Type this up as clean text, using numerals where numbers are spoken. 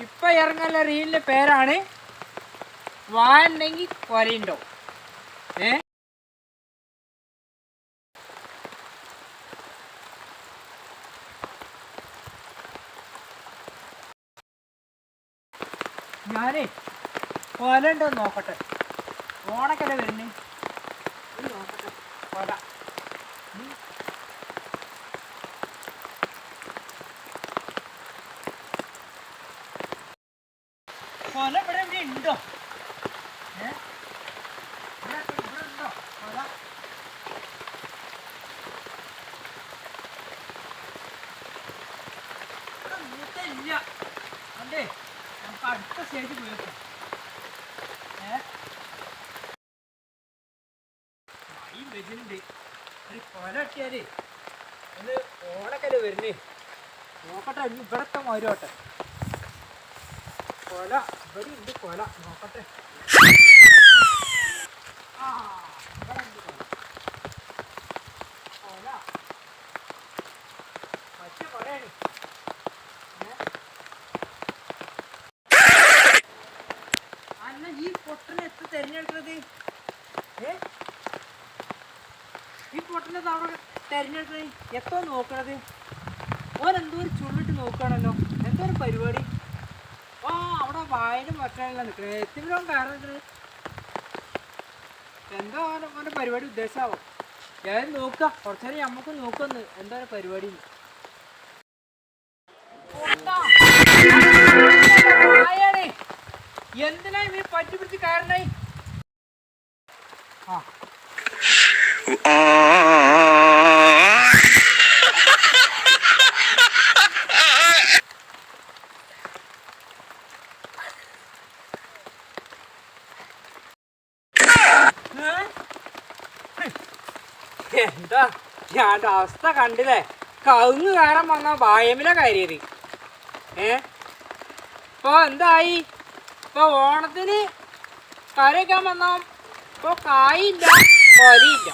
ഇപ്പൊ ഇറങ്ങുന്ന റീലിന്റെ പേരാണ് വാ ഉണ്ടെങ്കിൽ കൊലയുണ്ടോ. ഞാനേ കൊല ഉണ്ടോ നോക്കട്ടെ. ഓണക്കല വരുന്നേ നോക്കട്ടെ. കൊല കൊല ഇവിടെ ഇവിടെ ഉണ്ടോ? ഇവിടെ ഉണ്ടോ കൊല? ഇവിടെ മൂത്തില്ല. അല്ലേ നമുക്ക് അടുത്ത സ്റ്റേജ് പോയേക്കാം. ഈ വെജിനുണ്ട് ഒരു കൊല കിട്ടിയാലേ ഒന്ന് ഓണക്കല് വരുന്നേ നോക്കട്ടെ. ഇവിടത്തെ മരുവട്ടെ കൊല ഇവിടെ ഉണ്ട്. കൊല നോക്കട്ടെ. ആ ഇവിടെ ഉണ്ട് കൊല. പറ്റിയ കൊലയാണ്. അല്ല ഈ പൊട്ടനെ എത്ര തെരഞ്ഞെടുക്കുന്നത്? ഈ പൊട്ടനെ അവിടെ തെരഞ്ഞെടുക്കുന്നത് എത്ര നോക്കണത്? ഓൻ എന്തോ ഒരു ചുള്ളിട്ട് നോക്കുകയാണല്ലോ. എന്തോ ഒരു പരിപാടി. ആ അവിടെ വായന വെക്കാനുള്ള നിൽക്കണേ. എത്തിനോൻ കാരണം എന്താ ഓൻ്റെ പരിപാടി ഉദ്ദേശമാവും. ഞാൻ നോക്കാം കുറച്ചേരം നമുക്ക് നോക്കൊന്ന് എന്താ പരിപാടി. എന്തിനാ നീ പറ്റി പിടിച്ച് കാരണായി? ആ എന്താ ഞാൻ അവസ്ഥ കണ്ടില്ലേ? കവുങ്ങ് കയറാൻ വന്ന വായമില കയറിയത്. ഇപ്പൊ എന്തായി? ഇപ്പൊ ഓണത്തിന് കറി വയ്ക്കാൻ വന്നോ ഇപ്പൊ കായില്ല കൊലയില്ല.